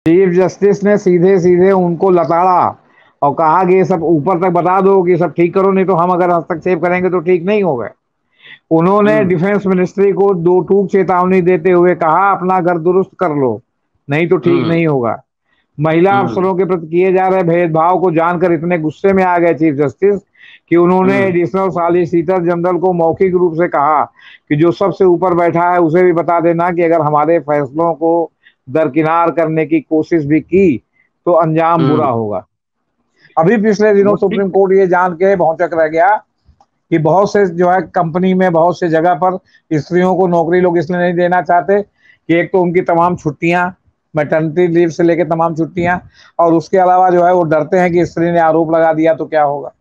Chief justice ने सीधे सीधे उनको लताड़ा और कहा कि ये सब ऊपर तक बता दो कि सब ठीक करो, नहीं तो हम अगर हस्तक्षेप करेंगे तो ठीक नहीं होगा। उन्होंने हम्म। डिफेंस मिनिस्ट्री को दो टूक चेतावनी देते हुए कहा अपना घर दुरुस्त कर लो, नहीं तो ठीक हम्म। नहीं होगा। महिला हम्म। अफसरों के प्रति किए जा रहे भेदभाव को जानकर इतने गुस्से में आ गए चीफ जस्टिस कि उन्होंने हम्म। एडिशनल सॉलिसिटर जनरल को मौखिक रूप से कहा कि जो सबसे ऊपर बैठा है उसे भी बता देना कि अगर हमारे फैसलों को दरकिनार करने की कोशिश भी की तो अंजाम बुरा हम्म। होगा। अभी पिछले दिनों वो ठीक सुप्रीम है। कोर्ट ये जान के भौचक रह गया कि बहुत से जो है कंपनी में बहुत से जगह पर स्त्रियों को नौकरी लोग इसलिए नहीं देना चाहते कि एक तो उनकी तमाम छुट्टियां, मैटरनिटी लीव से लेकर तमाम छुट्टियां, और उसके अलावा जो है वो डरते हैं कि स्त्री ने आरोप लगा दिया तो क्या होगा।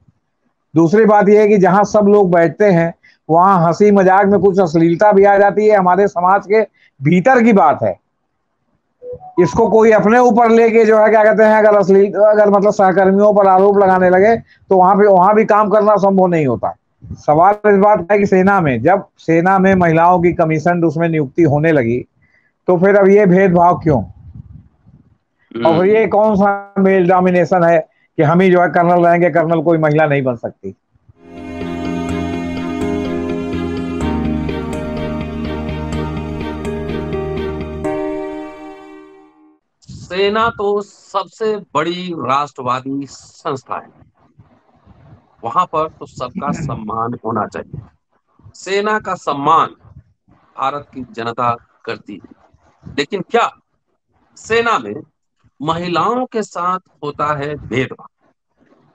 दूसरी बात यह है कि जहां सब लोग बैठते हैं वहां हंसी मजाक में कुछ अश्लीलता भी आ जाती है, हमारे समाज के भीतर की बात है। इसको कोई अपने ऊपर लेके जो है क्या कहते हैं, अगर अश्लील अगर मतलब सहकर्मियों पर आरोप लगाने लगे तो वहां भी काम करना संभव नहीं होता। सवाल इस बात का है कि सेना में जब सेना में महिलाओं की कमीशन उसमें नियुक्ति होने लगी तो फिर अब ये भेदभाव क्यों, और फिर हम्म। ये कौन सा मेल डोमिनेशन है कि हम ही जो है कर्नल रहेंगे, कर्नल कोई महिला नहीं बन सकती। सेना तो सबसे बड़ी राष्ट्रवादी संस्था है। वहां पर तो सबका सम्मान होना चाहिए। सेना का सम्मान भारत की जनता करती है। लेकिन क्या सेना में महिलाओं के साथ होता है भेदभाव?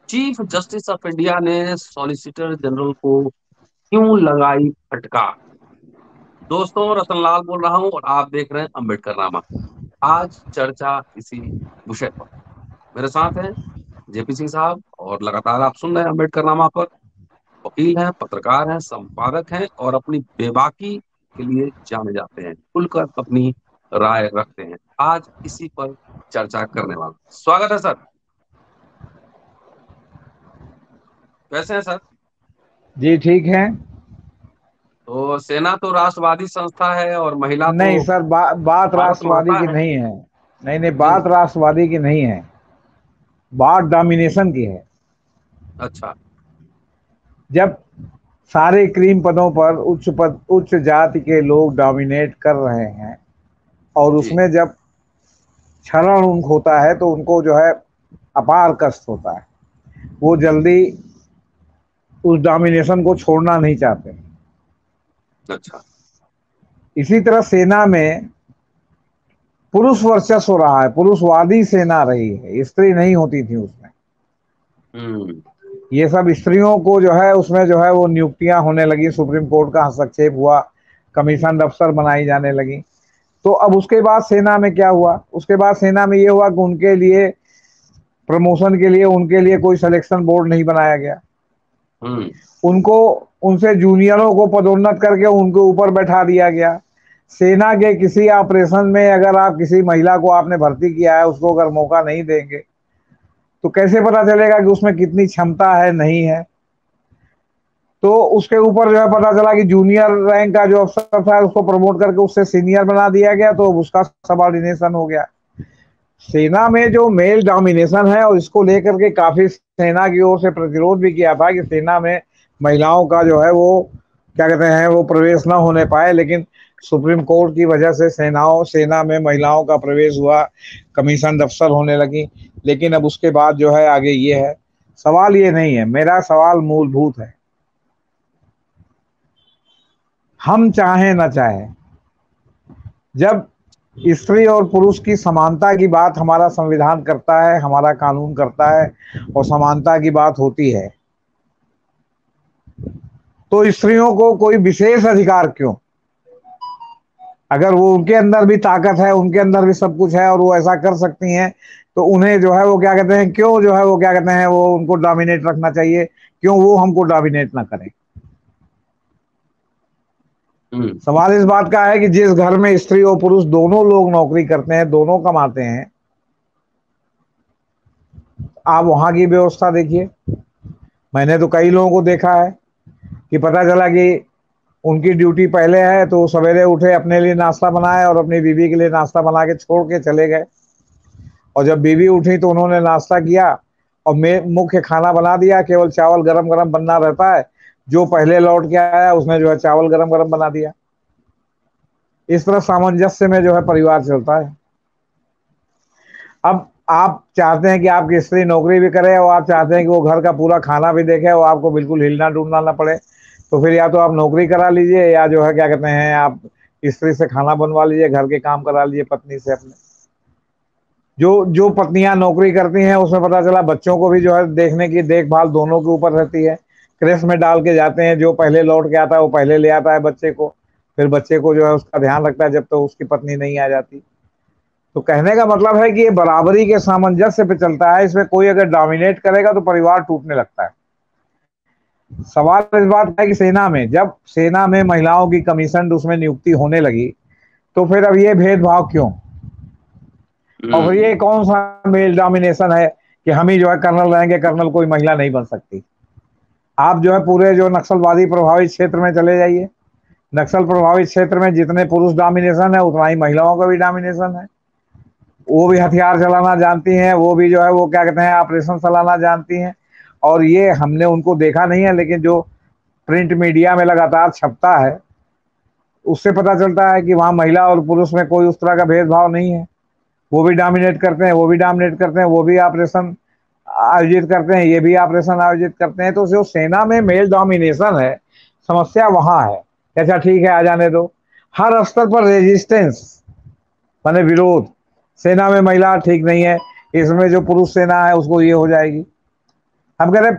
चीफ जस्टिस ऑफ इंडिया ने सॉलिसिटर जनरल को क्यों लगाई फटकार? दोस्तों, रतनलाल बोल रहा हूं और आप देख रहे हैं अम्बेडकर नामा। आज चर्चा इसी विषय पर। मेरे साथ हैं जेपी सिंह साहब, और लगातार आप सुन रहे हैं अम्बेडकर नामा पर। वकील हैं, पत्रकार हैं, संपादक हैं, और अपनी बेबाकी के लिए जाने जाते हैं। खुलकर अपनी राय रखते हैं। आज इसी पर चर्चा करने वाला। स्वागत है सर। कैसे हैं सर? जी ठीक है। तो सेना तो राष्ट्रवादी संस्था है और महिला नहीं तो सर, बात भारत राष्ट्रवादी माता की है। नहीं है। नहीं नहीं, हम्म। बात राष्ट्रवादी की नहीं है, बात डोमिनेशन की है। अच्छा। जब सारे क्रीम पदों पर उच्च जाति के लोग डोमिनेट कर रहे हैं और जी। उसमें जब क्षरण उनको होता है तो उनको जो है अपार कष्ट होता है, वो जल्दी उस डोमिनेशन को छोड़ना नहीं चाहते। अच्छा। इसी तरह सेना में पुरुष वर्चस्व रहा है, पुरुषवादी सेना रही है, स्त्री नहीं होती थी उसमें। हम्म। ये सब स्त्रियों को जो है उसमें जो है वो नियुक्तियां होने लगी, सुप्रीम कोर्ट का हस्तक्षेप हुआ, कमीशन अफसर बनाई जाने लगी। तो अब उसके बाद सेना में क्या हुआ, उसके बाद सेना में ये हुआ कि उनके लिए प्रमोशन के लिए उनके लिए कोई सिलेक्शन बोर्ड नहीं बनाया गया। हम्म। उनको उनसे जूनियरों को पदोन्नत करके उनके ऊपर बैठा दिया गया। सेना के किसी ऑपरेशन में अगर आप किसी महिला को आपने भर्ती किया है, उसको अगर मौका नहीं देंगे तो कैसे पता चलेगा कि उसमें कितनी क्षमता है नहीं है। तो उसके ऊपर जो है पता चला कि जूनियर रैंक का जो अफसर था उसको प्रमोट करके उससे सीनियर बना दिया गया, तो उसका सबॉर्डिनेशन हो गया। सेना में जो मेल डोमिनेशन है और इसको लेकर के काफी सेना की ओर से प्रतिरोध भी किया था कि सेना में महिलाओं का जो है वो क्या कहते हैं वो प्रवेश ना होने पाए, लेकिन सुप्रीम कोर्ट की वजह से सेना में महिलाओं का प्रवेश हुआ, कमीशन अफसर होने लगी। लेकिन अब उसके बाद जो है आगे ये है, सवाल ये नहीं है, मेरा सवाल मूलभूत है। हम चाहें ना चाहें, जब स्त्री और पुरुष की समानता की बात हमारा संविधान करता है, हमारा कानून करता है और समानता की बात होती है, तो स्त्रियों को कोई विशेष अधिकार क्यों? अगर वो उनके अंदर भी ताकत है, उनके अंदर भी सब कुछ है और वो ऐसा कर सकती हैं, तो उन्हें जो है वो क्या कहते हैं, क्यों जो है वो क्या कहते हैं वो उनको डोमिनेट रखना चाहिए, क्यों वो हमको डोमिनेट ना करें? हम्म। सवाल इस बात का है कि जिस घर में स्त्री और पुरुष दोनों लोग नौकरी करते हैं, दोनों कमाते हैं, आप वहां की व्यवस्था देखिए। मैंने तो कई लोगों को देखा है कि पता चला कि उनकी ड्यूटी पहले है तो सवेरे उठे, अपने लिए नाश्ता बनाए और अपनी बीवी के लिए नाश्ता बना के छोड़ के चले गए। और जब बीवी उठी तो उन्होंने नाश्ता किया और मुख्य खाना बना दिया, केवल चावल गरम गरम बनना रहता है, जो पहले लौट के आया उसने जो है चावल गरम गरम बना दिया। इस तरह सामंजस्य में जो है परिवार चलता है। अब आप चाहते हैं कि आपकी स्त्री नौकरी भी करे और आप चाहते हैं कि वो घर का पूरा खाना भी देखे और आपको बिल्कुल हिलना डुलना ना पड़े, तो फिर या तो आप नौकरी करा लीजिए या जो है क्या कहते हैं आप स्त्री से खाना बनवा लीजिए, घर के काम करा लीजिए पत्नी से अपने। जो जो पत्नियां नौकरी करती हैं उसमें पता चला बच्चों को भी जो है देखने की देखभाल दोनों के ऊपर रहती है। क्रेश में डाल के जाते हैं, जो पहले लौट के आता है वो पहले ले आता है बच्चे को, फिर बच्चे को जो है उसका ध्यान रखता है जब तक तो उसकी पत्नी नहीं आ जाती। तो कहने का मतलब है कि ये बराबरी के सामंजस्य पे चलता है, इसमें कोई अगर डोमिनेट करेगा तो परिवार टूटने लगता है। सवाल इस बात है कि जब सेना में महिलाओं की कमीशन उसमें नियुक्ति होने लगी तो फिर अब ये भेदभाव क्यों, और फिर ये कौन सा मेल डोमिनेशन है कि हम ही जो है कर्नल रहेंगे, कर्नल कोई महिला नहीं बन सकती। आप जो है पूरे जो नक्सलवादी प्रभावित क्षेत्र में चले जाइए, नक्सल प्रभावित क्षेत्र में जितने पुरुष डोमिनेशन है उतना ही महिलाओं का भी डोमिनेशन है। वो भी हथियार चलाना जानती हैं, वो भी जो है वो क्या कहते हैं ऑपरेशन चलाना जानती हैं। और ये हमने उनको देखा नहीं है, लेकिन जो प्रिंट मीडिया में लगातार छपता है उससे पता चलता है कि वहाँ महिला और पुरुष में कोई उस तरह का भेदभाव नहीं है। वो भी डोमिनेट करते हैं, वो भी डोमिनेट करते हैं, वो भी ऑपरेशन आयोजित करते हैं, ये भी ऑपरेशन आयोजित करते हैं। तो जो सेना में मेल डोमिनेशन है, समस्या वहां है। अच्छा ठीक है, आ जाने दो। हर स्तर पर रेजिस्टेंस माने विरोध, सेना में महिला ठीक नहीं है, इसमें जो पुरुष सेना है उसको ये हो जाएगी। हम कह रहे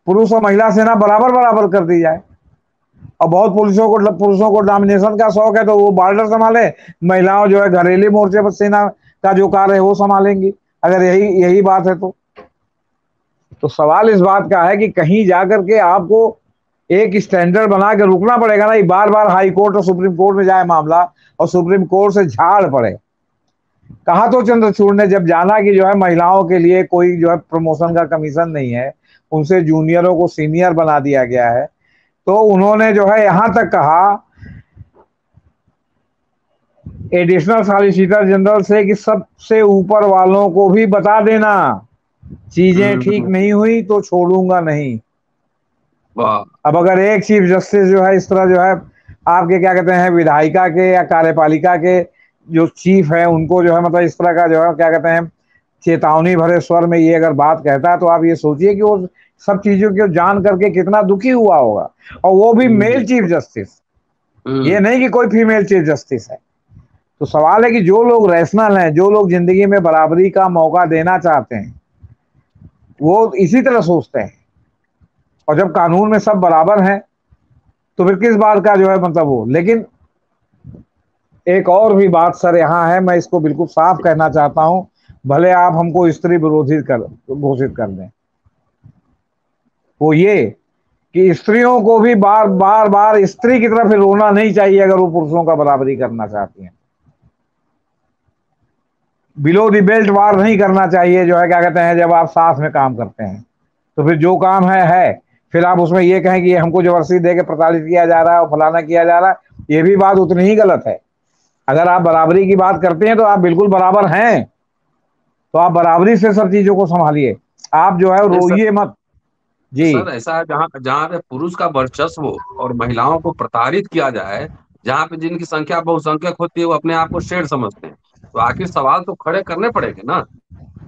पुरुष और महिला सेना बराबर बराबर कर दी जाए। और बहुत पुरुषों को डोमिनेशन का शौक है तो वो बॉर्डर संभाले, महिलाओं जो है घरेलू मोर्चे पर सेना का जो कार्य है वो संभालेंगी। अगर यही बात है तो सवाल इस बात का है कि कहीं जाकर के आपको एक स्टैंडर्ड बना के रुकना पड़ेगा ना। बार बार हाई कोर्ट और सुप्रीम कोर्ट में जाए मामला और सुप्रीम कोर्ट से झाड़ पड़े। कहा तो चंद्रचूड़ ने जब जाना कि जो है महिलाओं के लिए कोई जो है प्रमोशन का कमीशन नहीं है, उनसे जूनियरों को सीनियर बना दिया गया है, तो उन्होंने जो है यहां तक कहा एडिशनल सॉलिसिटर जनरल से कि सबसे ऊपर वालों को भी बता देना चीजें ठीक नहीं हुई तो छोड़ूंगा नहीं। अब अगर एक चीफ जस्टिस जो है इस तरह जो है आपके क्या कहते हैं विधायिका के या कार्यपालिका के जो चीफ है उनको जो है मतलब इस तरह का जो है क्या कहते हैं चेतावनी भरे स्वर में ये अगर बात कहता है, तो आप ये सोचिए कि वो सब चीजों को जान करके कितना दुखी हुआ होगा। और वो भी मेल चीफ जस्टिस, ये नहीं कि कोई फीमेल चीफ जस्टिस है। तो सवाल है कि जो लोग रैशनल हैं, जो लोग जिंदगी में बराबरी का मौका देना चाहते हैं, वो इसी तरह सोचते हैं। और जब कानून में सब बराबर हैं तो फिर किस बात का जो है मतलब वो। लेकिन एक और भी बात सर यहाँ है, मैं इसको बिल्कुल साफ कहना चाहता हूं, भले आप हमको स्त्री विरोधी घोषित कर दें, वो ये कि स्त्रियों को भी बार स्त्री की तरफ रोना नहीं चाहिए अगर वो पुरुषों का बराबरी करना चाहती हैं। बिलो द बेल्ट वार नहीं करना चाहिए जो है क्या कहते हैं जब आप साथ में काम करते हैं। तो फिर जो काम है फिर आप उसमें ये कहें कि हमको जबरदस्ती दे के प्रताड़ित किया जा रहा है और फलाना किया जा रहा है, ये भी बात उतनी ही गलत है। अगर आप बराबरी की बात करते हैं तो आप बिल्कुल बराबर हैं, तो आप बराबरी से सब चीजों को संभालिए, आप जो है रोइए मत जी। सर ऐसा है जहाँ जहाँ पे पुरुष का वर्चस्व और महिलाओं को प्रताड़ित किया जाए, जहाँ पे जिनकी संख्या बहुसंख्यक होती है वो अपने आप को शेर समझते हैं, तो आखिर सवाल तो खड़े करने पड़ेंगे ना,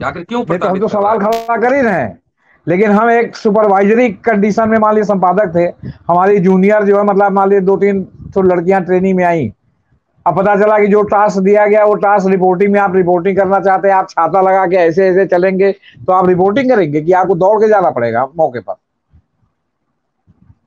आखिर क्यों नहीं तो हम प्रताड़ित तो कर रहा सवाल है। खड़ा कर ही रहे हैं। लेकिन हम एक सुपरवाइजरी कंडीशन में मान लीजिए संपादक थे, हमारी जूनियर जो है मतलब मान लीजिए 2-3 तो लड़कियां ट्रेनिंग में आई। अब पता चला कि जो टास्क दिया गया वो टास्क रिपोर्टिंग में आप रिपोर्टिंग करना चाहते हैं, आप छाता लगा के ऐसे ऐसे चलेंगे तो आप रिपोर्टिंग करेंगे कि आपको दौड़ के जाना पड़ेगा मौके पर।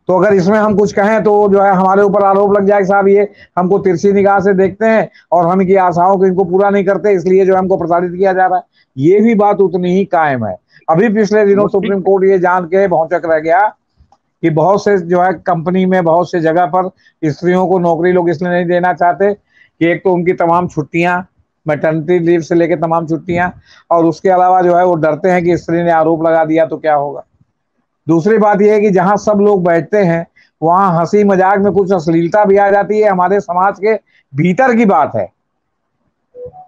तो अगर इसमें हम कुछ कहें तो जो है हमारे ऊपर आरोप लग जाए कि साहब ये हमको तिरछी निगाह से देखते हैं और हम इनकी आशाओं को इनको पूरा नहीं करते, इसलिए जो हमको प्रताड़ित किया जा रहा है। ये भी बात उतनी ही कायम है। अभी पिछले दिनों सुप्रीम कोर्ट ये जान के भौचक रह गया कि बहुत से जो है कंपनी में बहुत से जगह पर स्त्रियों को नौकरी लोग इसलिए नहीं देना चाहते कि एक तो उनकी तमाम छुट्टियां, मैटरनिटी लीव से लेकर तमाम छुट्टियां, और उसके अलावा जो है वो डरते हैं कि स्त्री ने आरोप लगा दिया तो क्या होगा। दूसरी बात यह है कि जहां सब लोग बैठते हैं वहां हंसी मजाक में कुछ अश्लीलता भी आ जाती है, हमारे समाज के भीतर की बात है।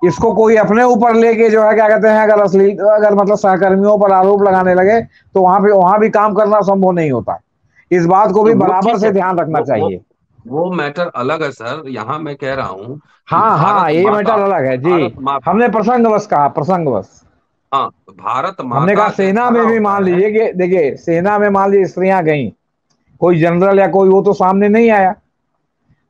इसको कोई अपने ऊपर लेके जो है क्या कहते हैं, अगर मतलब सहकर्मियों पर आरोप लगाने लगे तो वहां भी काम करना संभव नहीं होता। इस बात को तो भी वो बराबर ठीक से है, ध्यान रखना वो वो चाहिए। वो मैटर अलग है सर। यहाँ मैं कह रहा हूँ कि हाँ हाँ, ये मैटर अलग है जी। भारत माता, हमने प्रसंगवश कहा, प्रसंगवश। हाँ, भारत हमने कहा माता जब सेना खड़ा में भी मान होता है। लीजिए कि देखिए, सेना में मान लीजिए स्त्रियां गई, कोई जनरल या कोई वो तो सामने नहीं आया।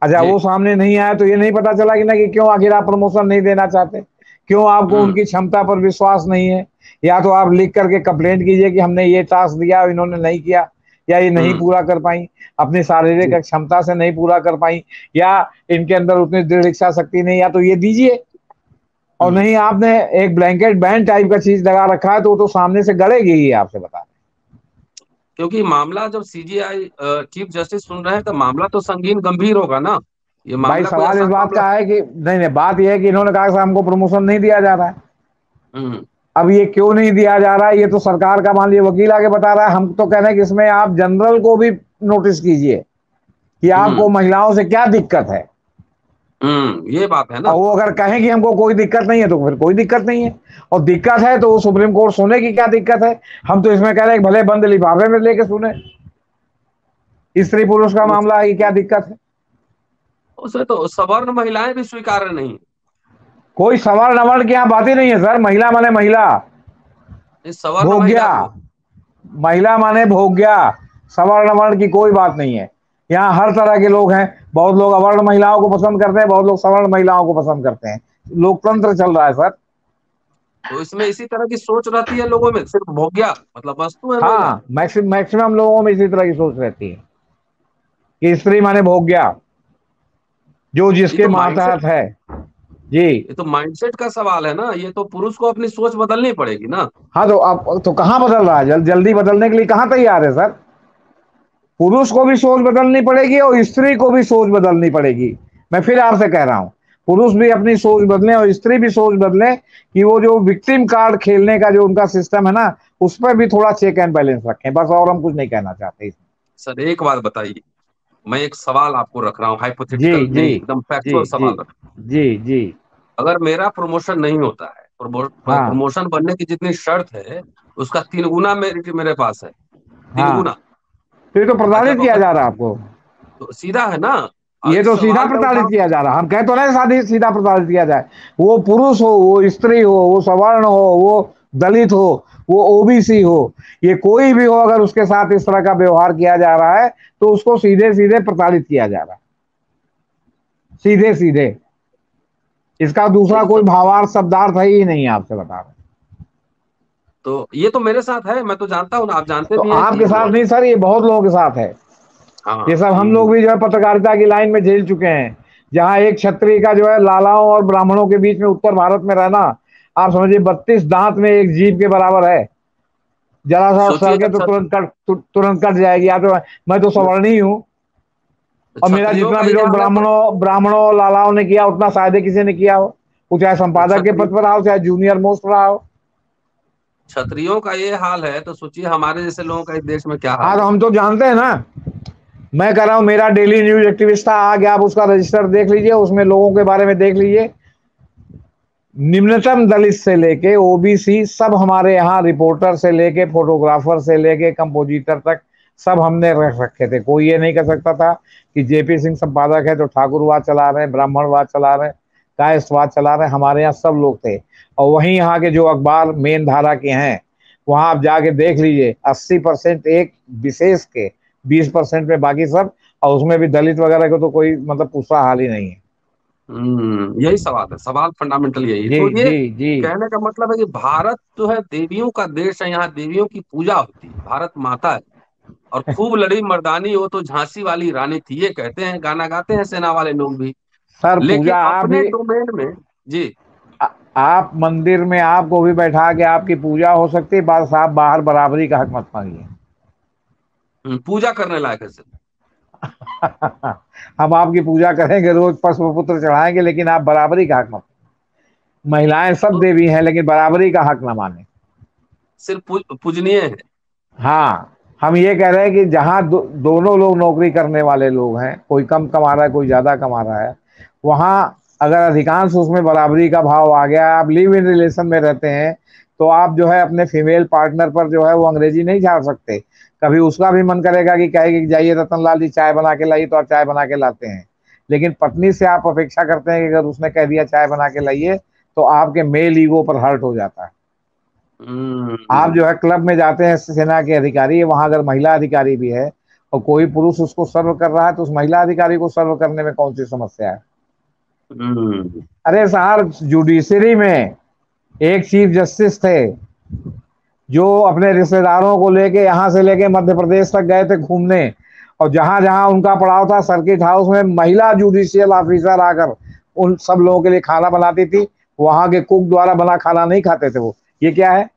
अच्छा, जी। वो सामने नहीं आया तो ये नहीं पता चला कि ना कि क्यों आखिर आप प्रमोशन नहीं देना चाहते, क्यों आपको हम्म। उनकी क्षमता पर विश्वास नहीं है। या तो आप लिख करके कंप्लेंट कीजिए कि हमने ये टास्क दिया, इन्होंने नहीं किया, या ये नहीं हम्म। पूरा कर पाई, अपनी शारीरिक जी। क्षमता से नहीं पूरा कर पाई, या इनके अंदर उतनी दृढ़ इच्छा शक्ति नहीं, या तो ये दीजिए। और हम्म। नहीं, आपने एक ब्लैंकेट बैन टाइप का चीज लगा रखा है तो वो तो सामने से गड़ेगी ही, आपसे बता रहे क्योंकि मामला जब सीजीआई चीफ जस्टिस सुन रहे हैं तो मामला तो संगीन गंभीर होगा ना। ये हैं। भाई मामला कोई सवाल इस आसान बात मामला। का है कि नहीं नहीं, बात यह है कि इन्होंने कहा कि हमको प्रमोशन नहीं दिया जा रहा है। हम्म। अब ये क्यों नहीं दिया जा रहा है, ये तो सरकार का मान लीजिए वकील आगे बता रहा है। हम तो कह रहे हैं कि इसमें आप जनरल को भी नोटिस कीजिए कि आपको हम्म। महिलाओं से क्या दिक्कत है। ये बात है और ना। वो अगर कहें कि हमको कोई दिक्कत नहीं है तो फिर कोई दिक्कत नहीं है, और दिक्कत है तो सुप्रीम कोर्ट सुने की क्या दिक्कत है। हम तो इसमें कह रहे हैं कि भले बंद लिफाफे में लेके सुने, स्त्री पुरुष का उस, मामला है कि क्या दिक्कत है। उसे तो सवर्ण महिलाएं भी स्वीकार्य नहीं। कोई सवर्ण अवर्ण की यहाँ बात ही नहीं है सर। महिला माने महिला, इस सवर्ण महिला भोग्या, को। महिला माने भोग्या। सवर्ण वर्ण की कोई बात नहीं है। यहाँ हर तरह के लोग हैं। बहुत लोग अवर्ण महिलाओं को पसंद करते हैं, बहुत लोग सवर्ण महिलाओं को पसंद करते हैं। लोकतंत्र चल रहा है सर। तो इसमें इसी तरह की सोच रहती है लोगों में, सिर्फ भोग्या मतलब वस्तु है महिला। हाँ, मैक्सिमम लोगों में इसी तरह की सोच रहती है कि स्त्री माने भोग्या, जो ये जिसके तो माइंडसेट मातहत है। जी। ये तो माइंडसेट का सवाल है ना। ये तो पुरुष को अपनी सोच बदलनी पड़ेगी ना। हाँ, तो अब तो कहाँ बदल रहा है, जल्दी बदलने के लिए कहाँ तैयार है सर। पुरुष को भी सोच बदलनी पड़ेगी और स्त्री को भी सोच बदलनी पड़ेगी। मैं फिर आपसे कह रहा हूं, पुरुष भी अपनी सोच बदलें और स्त्री भी सोच बदले कि वो जो विक्टिम कार्ड खेलने का जो उनका सिस्टम है ना, उस पर भी थोड़ा चेक एंड बैलेंस रखें बस। और हम कुछ नहीं कहना चाहते इसमें। सर एक बात बताइए, मैं एक सवाल आपको रख रहा हूँ, जी हाइपोथेटिकल जी नहीं, एकदम जी फैक्चुअल जी सवाल रख। जी जी। अगर मेरा प्रमोशन नहीं होता है, हाँ प्रमोशन बनने की जितनी शर्त है उसका 3 गुना मेरिट मेरे पास है। तीन हाँ, गुना फिर तो और प्रताड़ित जब किया अगर, जा रहा है आपको। तो सीधा है ना। ये इस तो सीधा सवाल में प्रताड़ित उठा। किया जा रहा है। हम कह तो नहीं शादी सीधा प्रताड़ित किया जाए। वो पुरुष हो, वो स्त्री हो, वो सवर्ण हो, वो दलित हो, वो ओबीसी हो, ये कोई भी हो, अगर उसके साथ इस तरह का व्यवहार किया जा रहा है तो उसको सीधे सीधे प्रताड़ित किया जा रहा है, सीधे सीधे। इसका दूसरा नहीं कोई तो, भावार्थ शब्दार्थ है ही नहीं, आपसे बता रहे। तो ये तो मेरे साथ है, मैं तो जानता हूँ ना, आप जानते तो भी हैं कि आपके साथ नहीं सर, ये बहुत लोगों के साथ है। हाँ। ये सब हम लोग भी जो है पत्रकारिता की लाइन में झेल चुके हैं। जहां एक क्षत्रिय का जो है लालाओं और ब्राह्मणों के बीच में उत्तर भारत में रहना, आप समझिए 32 दांत में एक जीभ के बराबर है। जरा सा सोचिए सड़के जब तो तुरंत कट जाएगी। या तो मैं तो सवर्णी ही हूँ, और मेरा क्षत्रियों जितना का भी ये लोग हाल है तो ब्राह्मणों लालाओं ने किया उतना शायद ही किसी ने किया हो। वो चाहे संपादक के क्षत्रिय पद पर रहा हो, चाहे जूनियर मोस्ट रहा हो। क्षत्रियों का ये हाल है तो सोचिए हमारे जैसे लोगों का इस देश में क्या हाँ, हाल तो होगा। हम तो जानते हैं ना। मैं कह रहा हूँ, मेरा डेली न्यूज एक्टिविस्ट था, आगे आप उसका रजिस्टर देख लीजिए, उसमें लोगों के बारे में देख लीजिए। निम्नतम दलित से लेके ओबीसी सब हमारे यहाँ, रिपोर्टर से लेके फोटोग्राफर से लेके कंपोजिटर तक सब हमने रख रखे थे। कोई ये नहीं कह सकता था कि जेपी सिंह संपादक है तो ठाकुरवाद चला रहे हैं, ब्राह्मणवाद चला रहे हैं, कायस्थवाद चला रहे हैं। हमारे यहाँ सब लोग थे। और वहीं यहाँ के जो अखबार मेन धारा के हैं, वहां आप जाके देख लीजिए, 80% एक विशेष के, 20% में बाकी सब। और उसमें भी दलित वगैरह को तो कोई मतलब पूछा हाल ही नहीं है। यही सवाल है, सवाल फंडामेंटल यही है। जी तो ये जी जी। कहने का मतलब है कि भारत जो है देवियों का देश है, यहाँ देवियों की पूजा होती है, भारत माता है। और खूब लड़ी मर्दानी हो तो झांसी वाली रानी थी, ये कहते हैं, गाना गाते हैं सेना वाले लोग भी। सर लेकिन पूजा आप अपने भी, डोमेन में। जी। आप मंदिर में आपको भी बैठा के आपकी पूजा हो सकती है, बस आप बाहर बराबरी का हक मत मांगिए। पूजा करने लायक है सिर्फ। हम आपकी पूजा करेंगे, रोज पशु पुत्र चढ़ाएंगे, लेकिन आप बराबरी का हक मत। महिलाएं सब तो देवी हैं, लेकिन बराबरी का हक ना माने। सिर्फ पूजनीय है। हाँ, हम ये कह रहे हैं कि जहां दोनों लोग नौकरी करने वाले लोग हैं, कोई कम कमा रहा है, कोई ज्यादा कमा रहा है, वहां अगर अधिकांश उसमें बराबरी का भाव आ गया, आप लिव इन रिलेशन में रहते हैं, तो आप जो है अपने फीमेल पार्टनर पर जो है वो अंग्रेजी नहीं झाड़ सकते। कभी उसका भी मन करेगा कि कहेगी कि जाइए रतनलाल जी चाय बना के लाइए, तो आप चाय बना के लाते हैं। लेकिन पत्नी से आप अपेक्षा करते हैं कि अगर उसने कह दिया चाय बना के लाइए, तो आपके मेल ईगो पर हर्ट हो जाता है। आप जो है क्लब में जाते हैं, सेना के अधिकारी, वहां अगर महिला अधिकारी भी है और कोई पुरुष उसको सर्व कर रहा है, तो उस महिला अधिकारी को सर्व करने में कौन सी समस्या है? अरे साहब, जुडिशरी में एक चीफ जस्टिस थे जो अपने रिश्तेदारों को लेके यहां से लेके मध्य प्रदेश तक गए थे घूमने, और जहां जहां उनका पड़ाव था सर्किट हाउस में महिला जुडिशियल ऑफिसर आकर उन सब लोगों के लिए खाना बनाती थी। वहां के कुक द्वारा बना खाना नहीं खाते थे वो। ये क्या है?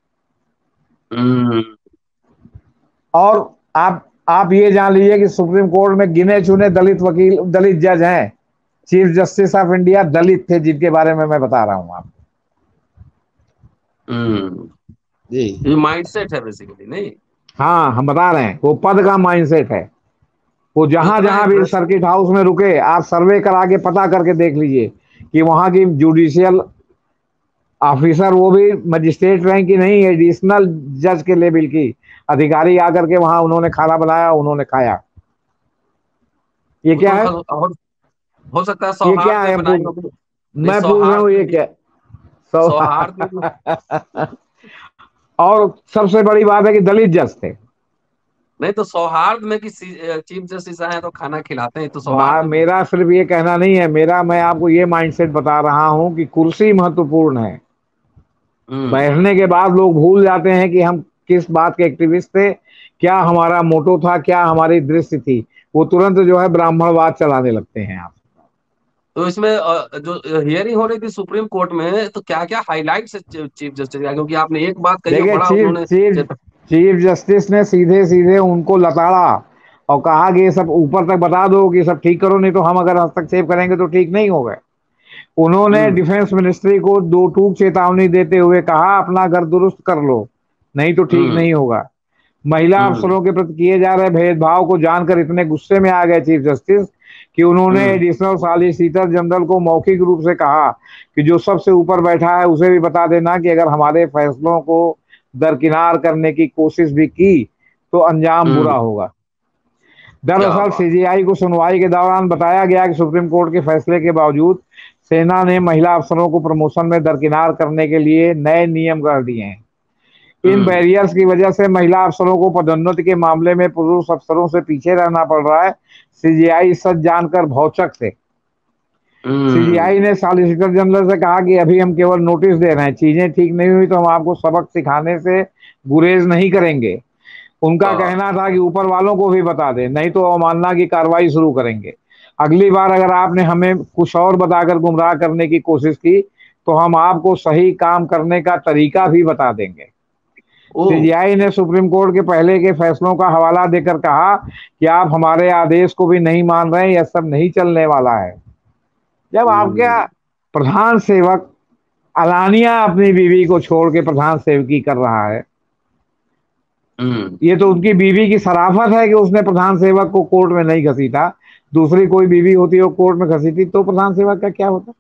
और आप ये जान लीजिए कि सुप्रीम कोर्ट में गिने चुने दलित वकील, दलित जज हैं। चीफ जस्टिस ऑफ इंडिया दलित थे, जिनके बारे में मैं बता रहा हूं आपको। जी ये माइंडसेट है बेसिकली, नहीं? हाँ, हम बता रहे हैं, वो पद का माइंडसेट है। वो जहां उतना जहां भी इंटरेस्ट। सर्किट हाउस में रुके, आप सर्वे करा के पता करके देख लीजिए कि वहां की जुडिशियल ऑफिसर, वो भी मजिस्ट्रेट रैंक की नहीं, एडिशनल जज के लेवल की अधिकारी आकर के वहां उन्होंने खाना बनाया, उन्होंने खाया। ये वो क्या तो है? हो सकता है ये क्या सौहार्द में है बनाई होगी। नहीं, मैं पूछ रहा हूँ, सौहार्द ये में भी। क्या? सौहार्द में भी। और सबसे बड़ी बात है कि दलित जज थे। नहीं तो सौहार्द में कि चीफ जस्टिस आए तो खाना खिलाते हैं, तो सौहार्द में भी। मेरा सिर्फ ये कहना नहीं है, मैं आपको ये माइंडसेट बता रहा हूं कि कुर्सी महत्वपूर्ण है। हम्म। बैठने के बाद लोग भूल जाते हैं कि हम किस बात के एक्टिविस्ट थे, क्या हमारा मोटो था, क्या हमारी दृष्टि थी। वो तुरंत जो है ब्राह्मणवाद चलाने लगते हैं आप। तो इसमें जो हियरिंग हो रही थी सुप्रीम कोर्ट में, तो क्या क्या हाईलाइट्स है चीफ जस्टिस का? क्योंकि आपने एक बात कही है, देखिए, बड़ा चीफ उन्होंने चीफ चीफ जस्टिस ने सीधे सीधे उनको लताड़ा और कहा कि ये सब ऊपर तक बता दो कि सब ठीक करो, नहीं तो हम अगर हस्तक्षेप करेंगे तो ठीक नहीं होगा। उन्होंने हम्म। डिफेंस मिनिस्ट्री को दो टूक चेतावनी देते हुए कहा, अपना घर दुरुस्त कर लो, नहीं तो ठीक हम्म। नहीं होगा। महिला हम्म। अफसरों के प्रति किए जा रहे भेदभाव को जानकर इतने गुस्से में आ गए चीफ जस्टिस कि उन्होंने हम्म। एडिशनल सॉलिसिटर जनरल को मौखिक रूप से कहा कि जो सबसे ऊपर बैठा है उसे भी बता देना कि अगर हमारे फैसलों को दरकिनार करने की कोशिश भी की तो अंजाम बुरा हम्म। होगा। क्या दरअसल बात। सीजीआई को सुनवाई के दौरान बताया गया कि सुप्रीम कोर्ट के फैसले के बावजूद सेना ने महिला अफसरों को प्रमोशन में दरकिनार करने के लिए नए नियम कर दिए हैं। इन हम्म। बैरियर्स की वजह से महिला अफसरों को पदोन्नति के मामले में पुरुष अफसरों से पीछे रहना पड़ रहा है। सीजीआई सच जानकर भौचक थे। हम्म। सीजीआई ने सॉलिसिटर जनरल से कहा कि अभी हम केवल नोटिस दे रहे हैं, चीजें ठीक नहीं हुई तो हम आपको सबक सिखाने से गुरेज नहीं करेंगे। उनका वाह। कहना था कि ऊपर वालों को भी बता दें, नहीं तो अवमानना की कार्रवाई शुरू करेंगे। अगली बार अगर आपने हमें कुछ और बताकर गुमराह करने की कोशिश की तो हम आपको सही काम करने का तरीका भी बता देंगे। ओ। सीजीआई ने सुप्रीम कोर्ट के पहले के फैसलों का हवाला देकर कहा कि आप हमारे आदेश को भी नहीं मान रहे हैं, यह सब नहीं चलने वाला है। जब आपका हम्म। प्रधान सेवक अलानिया अपनी बीवी को छोड़ के प्रधान सेवकी कर रहा है, हम्म। ये तो उनकी बीवी की शराफत है कि उसने प्रधान सेवक को कोर्ट में नहीं घसीटा। दूसरी कोई बीवी होती, वो कोर्ट में घसीटी, तो प्रधान सेवक का क्या होता?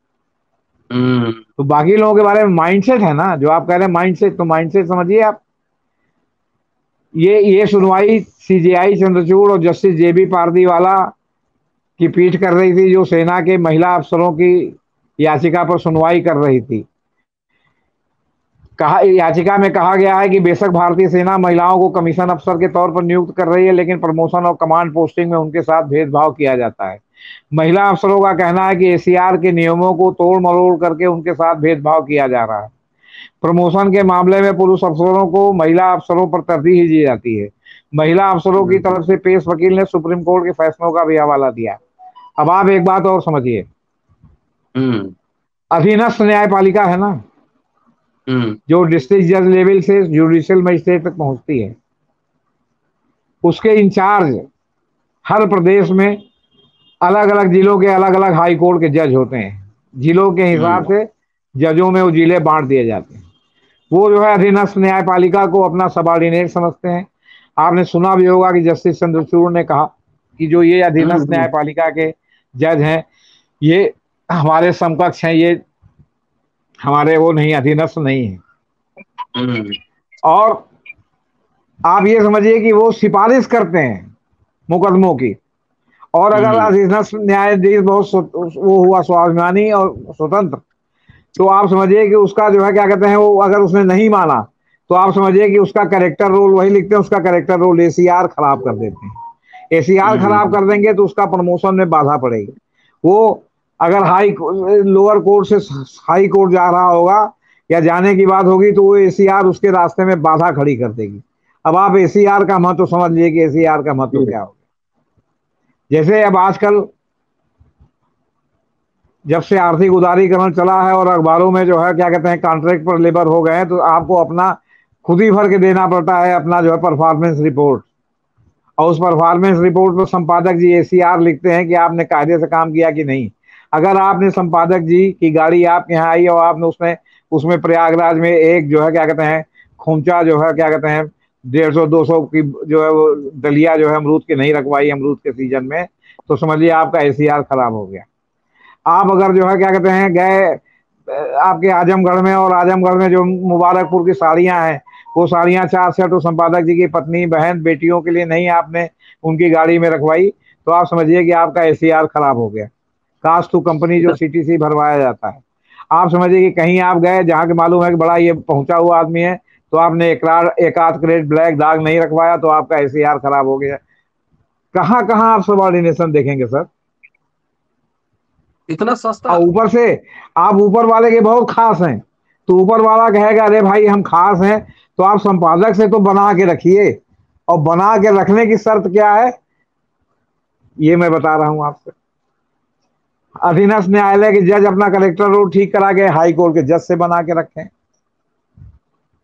हम्म। तो बाकी लोगों के बारे में माइंडसेट है ना, जो आप कह रहे हैं माइंडसेट, तो माइंडसेट समझिए आप। ये सुनवाई सीजीआई चंद्रचूड़ और जस्टिस जेबी पारदीवाला की पीठ कर रही थी, जो सेना के महिला अफसरों की याचिका पर सुनवाई कर रही थी। कहा, याचिका में कहा गया है कि बेशक भारतीय सेना महिलाओं को कमीशन अफसर के तौर पर नियुक्त कर रही है, लेकिन प्रमोशन और कमांड पोस्टिंग में उनके साथ भेदभाव किया जाता है। महिला अफसरों का कहना है कि एसीआर के नियमों को तोड़ मरोड़ करके उनके साथ भेदभाव किया जा रहा है। प्रमोशन के मामले में पुरुष अफसरों को महिला अफसरों पर तरजीह दी जाती है। महिला अफसरों की तरफ से पेश वकील ने सुप्रीम कोर्ट के फैसलों का भी हवाला दिया। अब आप एक बात और समझिए, हम्म। अधीनस्थ न्यायपालिका है ना, हम्म। जो डिस्ट्रिक्ट जज लेवल से जुडिशियल मजिस्ट्रेट तक पहुंचती है, उसके इंचार्ज हर प्रदेश में अलग अलग जिलों के अलग अलग हाई कोर्ट के जज होते हैं। जिलों के हिसाब हम्म। से जजों में वो जिले बांट दिए जाते हैं। वो जो है अधीनस्थ न्यायपालिका को अपना सबॉर्डिनेट समझते हैं। आपने सुना भी होगा कि जस्टिस चंद्रचूड़ ने कहा कि जो ये अधीनस्थ हम्म। न्यायपालिका के जज हैं, ये हमारे समकक्ष हैं, ये हमारे वो नहीं, अधीनस्थ नहीं है। हम्म। और आप ये समझिए कि वो सिफारिश करते हैं मुकदमों की। और अगर हम्म। अधीनस्थ न्यायाधीश बहुत वो हुआ स्वाभिमानी और स्वतंत्र, तो आप समझिए कि उसका जो है क्या कहते हैं, वो अगर उसने नहीं माना तो आप समझिए कि उसका करेक्टर रोल वही लिखते हैं, उसका करेक्टर रोल एसीआर खराब कर देते हैं। एसीआर खराब हम्म। कर देंगे तो उसका प्रमोशन में बाधा पड़ेगी। वो अगर लोअर कोर्ट से हाई कोर्ट जा रहा होगा या जाने की बात होगी तो वो एसीआर उसके रास्ते में बाधा खड़ी कर देगी। अब आप एसीआर का महत्व समझ लीजिए कि एसीआर का महत्व हम्म। क्या होगा। जैसे अब आजकल जब से आर्थिक उदारीकरण चला है और अखबारों में जो है क्या कहते हैं कॉन्ट्रैक्ट पर लेबर हो गए हैं, तो आपको अपना खुद ही भर के देना पड़ता है अपना जो है परफॉर्मेंस रिपोर्ट। और उस परफॉर्मेंस रिपोर्ट में संपादक जी एसीआर लिखते हैं कि आपने कायदे से काम किया कि नहीं। अगर आपने संपादक जी की गाड़ी आपके यहाँ आई और आपने उसमें उसमें प्रयागराज में एक जो है क्या कहते हैं खोमचा जो है क्या कहते हैं 150-200 की जो है वो दलिया जो है अमरूद की नहीं रखवाई अमरूद के सीजन में, तो समझिए आपका एसीआर खराब हो गया। आप अगर जो है क्या कहते हैं गए आपके आजमगढ़ में, और आजमगढ़ में जो मुबारकपुर की साड़ियां हैं, वो साड़ियां 4 सेट तो संपादक जी की पत्नी बहन बेटियों के लिए नहीं आपने उनकी गाड़ी में रखवाई, तो आप समझिए कि आपका एसीआर खराब हो गया। कास्ट टू कंपनी जो सीटीसी भरवाया जाता है, आप समझिए कि कहीं आप गए जहां के मालूम है कि बड़ा ये पहुंचा हुआ आदमी है, तो आपने एक आध क्रेट ब्लैक दाग नहीं रखवाया तो आपका एसीआर खराब हो गया। कहाँ कहाँ आप सबॉर्डिनेशन देखेंगे सर। इतना सस्ता। और ऊपर से आप ऊपर वाले के बहुत खास हैं, तो ऊपर वाला कहेगा अरे भाई हम खास हैं, तो आप संपादक से तो बना के रखिए। और बना के रखने की शर्त क्या है, ये मैं बता रहा हूं आपसे। अधीनस्थ न्यायालय के जज अपना कलेक्टर रोल ठीक करा के हाई कोर्ट के जज से बना के रखें।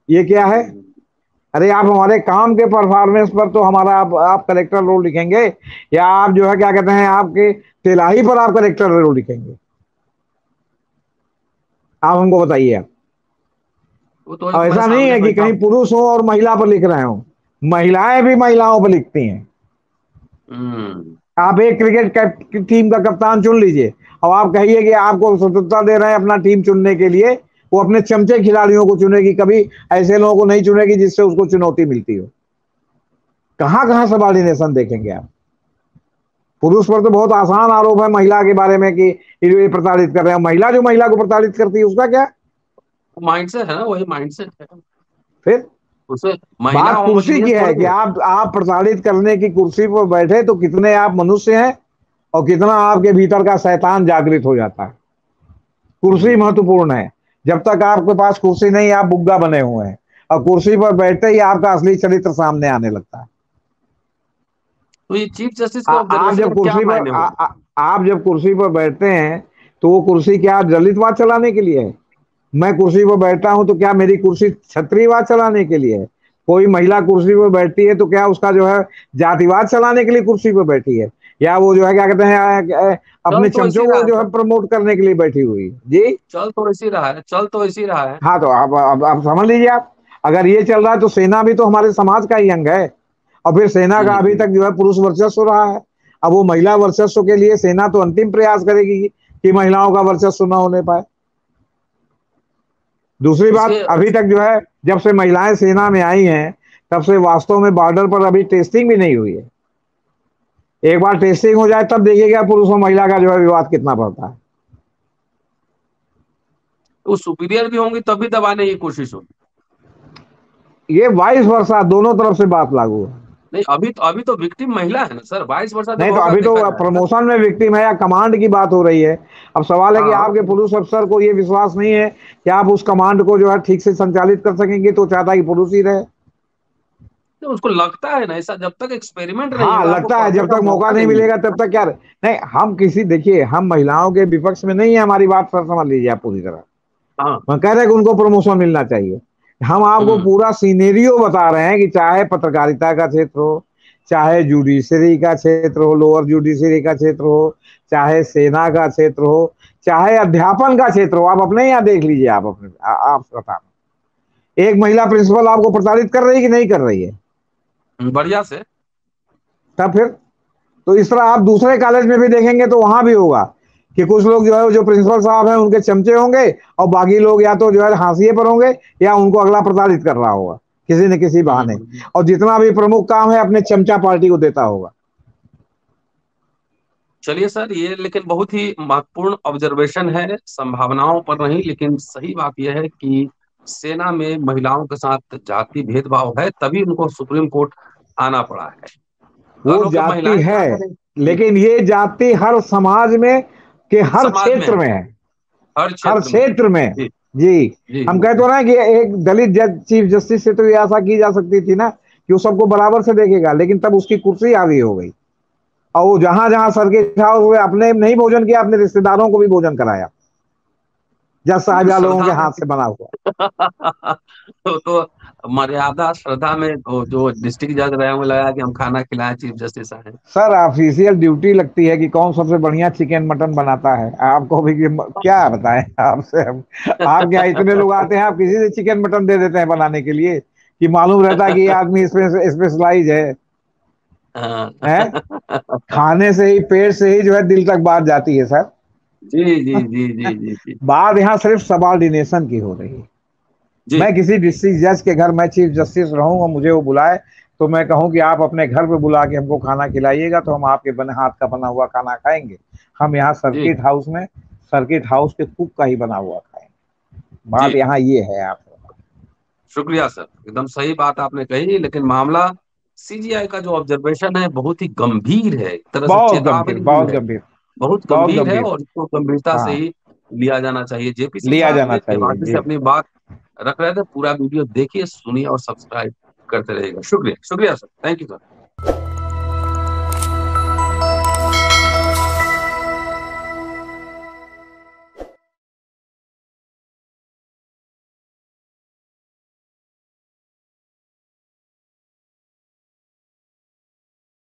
ये क्या है, हम्म। अरे आप हमारे काम के परफॉर्मेंस पर तो हमारा आप कलेक्टर रोल लिखेंगे, या आप जो है क्या कहते हैं आपके तेलाही पर आप कलेक्टर रोल लिखेंगे। आप हमको बताइए आप। वो तो और मैं ऐसा नहीं सामने है कि बैठा कहीं हूँ। पुरुष हो और महिला पर लिख रहे हो, महिलाएं भी महिलाओं पर लिखती हैं। हम्म। आप एक टीम का कप्तान चुन लीजिए और आप कहिए कि आपको स्वतंत्रता दे रहे हैं अपना टीम चुनने के लिए, वो अपने चमचे खिलाड़ियों को चुनेगी, कभी ऐसे लोगों को नहीं चुनेगी जिससे उसको चुनौती मिलती हो। कहां कहां सबॉर्डिनेशन देखेंगे आप। पुरुष पर तो बहुत आसान आरोप है महिला के बारे में कि ये प्रताड़ित कर रहे हैं, महिला जो महिला को प्रताड़ित करती है उसका क्या। माइंडसेट है ना, वही माइंडसेट है। फिर उसे महिला बात कुर्सी की होमोजीनियस है थोड़ी कि है। आप प्रताड़ित करने की कुर्सी पर बैठे तो कितने आप मनुष्य हैं और कितना आपके भीतर का शैतान जागृत हो जाता है। कुर्सी हम्म। महत्वपूर्ण है। जब तक आपके पास कुर्सी नहीं आप बुग्गा बने हुए हैं, और कुर्सी पर बैठते ही आपका असली चरित्र सामने आने लगता है। तो ये चीफ जस्टिस के आप ऑब्जर्वेशन जब में क्या कुर्सी पर मायने हुए? आप जब कुर्सी पर बैठते हैं तो वो कुर्सी क्या दलितवाद चलाने के लिए है। मैं कुर्सी पर बैठता हूं तो क्या मेरी कुर्सी क्षत्रियवाद चलाने के लिए है। कोई महिला कुर्सी पर बैठती है तो क्या उसका जो है जातिवाद चलाने के लिए कुर्सी पर बैठी है, या वो जो है क्या कहते हैं चल अपने तो चमचों इसी रहा को है जो सर। है प्रमोट करने के लिए बैठी हुई जी। चल तो इसी रहा है, चल तो इसी रहा है। हाँ तो आप समझ लीजिए आप, अगर ये चल रहा है तो सेना भी तो हमारे समाज का ही अंग है। और फिर सेना का अभी हम्म। तक जो है पुरुष वर्चस्व रहा है। अब वो महिला वर्चस्व के लिए सेना तो अंतिम प्रयास करेगी कि महिलाओं का वर्चस्व न होने पाए। दूसरी बात, इसके अभी तक जो है जब से महिलाएं सेना में आई हैं तब से वास्तव में बॉर्डर पर अभी टेस्टिंग भी नहीं हुई है। एक बार टेस्टिंग हो जाए तब देखिएगा पुरुष और महिला का जो है विवाद कितना बढ़ता है। वो सुपीरियर भी होंगी तभी दबाने की कोशिश होगी। ये 22 वर्षा दोनों तरफ से बात लागू है। नहीं, अभी तो विक्टिम महिला है ना सर, 22 वर्षा जब नहीं तो होगा अभी तो देखा जाएगा। प्रमोशन में विक्टिम है या कमांड की बात हो रही है। अब सवाल है कि हाँ, आपके पुरुष अफसर को ये विश्वास नहीं है कि आप उस कमांड को जो है ठीक से संचालित कर सकेंगे, तो चाहता है कि पुरुष ही रहे। तो उसको लगता है ना ऐसा, जब तक एक्सपेरिमेंट नहीं हाँ होगा आपको लगता है, करने जब का तक मौका मौका नहीं नहीं मिलेगा मिलेगा। तब तक क्या नहीं। हम किसी देखिए हम महिलाओं के विपक्ष में नहीं है, हमारी बात सर समझ लीजिए आप पूरी तरह। हाँ। मैं कह रहे हैं कि उनको प्रमोशन मिलना चाहिए। हम आपको हम्म। पूरा सीनेरियो बता रहे हैं कि चाहे पत्रकारिता का क्षेत्र हो, चाहे जुडिशरी का क्षेत्र हो, लोअर जुडिशरी का क्षेत्र हो, चाहे सेना का क्षेत्र हो, चाहे अध्यापन का क्षेत्र हो। आप अपने यहाँ देख लीजिए, आप अपने आप बता, एक महिला प्रिंसिपल आपको प्रताड़ित कर रही है कि नहीं कर रही है। बढ़िया से। तब फिर तो इस तरह आप दूसरे कॉलेज में भी देखेंगे तो वहां भी होगा कि कुछ लोग जो है जो प्रिंसिपल साहब हैं उनके चमचे होंगे, और बाकी लोग या तो जो है हाशिए पर होंगे या उनको अगला प्रताड़ित कर रहा होगा किसी न किसी बहाने, और जितना भी प्रमुख काम है अपने चमचा पार्टी को देता होगा। चलिए सर, ये लेकिन बहुत ही महत्वपूर्ण ऑब्जर्वेशन है, संभावनाओं पर नहीं, लेकिन सही बात यह है कि सेना में महिलाओं के साथ जाति भेदभाव है, तभी उनको सुप्रीम कोर्ट आना पड़ा है। वो करो कि जाति महिलाएं क्या है, करें। लेकिन ये जाति हर समाज में के हर समाज में क्षेत्र है, में है, हर हर क्षेत्र में है। क्षेत्र में। जी जी, जी हम जी कहते जी। हो ना कि एक दलित जज चीफ जस्टिस से तो ये आशा की जा सकती थी ना कि वो सबको बराबर से देखेगा, लेकिन तब उसकी कुर्सी हावी हो गई, और वो जहां जहां सर्किट हाउस हुए अपने नहीं भोजन किया, अपने रिश्तेदारों को भी भोजन कराया, जज साहब या लोगों के श्रद्धा में हाथ से बना हुआ। तो मर्यादा श्रद्धा में वो जो डिस्ट्रिक्ट जज रहे हैं लगा कि हम खाना खिलाएं चीफ जस्टिस साहब। सर ऑफिशियल ड्यूटी लगती है कि कौन सबसे बढ़िया चिकन मटन बनाता है, आपको भी क्या बताएं आपसे हम। आप क्या इतने लोग आते हैं, आप किसी से चिकन मटन दे देते हैं बनाने के लिए कि मालूम रहता है कि ये आदमी इसमें स्पेशलाइज हाँ। है। खाने से ही, पेट से ही जो है दिल तक बात जाती है सर। जी जी जी जी जी जी बात यहाँ सिर्फ सबॉर्डिनेशन की हो रही है। जी मैं किसी डिस्ट्रिक्ट जज के घर, मैं चीफ जस्टिस रहूं और मुझे वो बुलाए, तो मैं कहूं कि आप अपने घर पे बुला के हमको खाना खिलाइएगा, तो हम आपके बने हाथ का बना हुआ खाना खाएंगे। हम यहाँ जी सर्किट हाउस में सर्किट हाउस के कुक का ही बना हुआ खाएंगे। बात जी। यहाँ ये है आप। शुक्रिया सर, एकदम सही बात आपने कही, लेकिन मामला सीजीआई का जो ऑब्जर्वेशन है बहुत ही गंभीर है, एक तरह से बहुत गंभीर, चेतावनी भी बहुत है, गंभीर, बहुत बहुत गंभीर है, गंभीर। और इसको गंभीरता से हाँ, ही लिया जाना चाहिए। जेपी सिंह लिया साहब जाना ये चाहिए तेवाजी से जी। अपनी बात रख रहे थे, पूरा वीडियो देखिए, सुनिए और सब्सक्राइब करते रहिएगा। शुक्रिया, शुक्रिया सर, थैंक यू सर।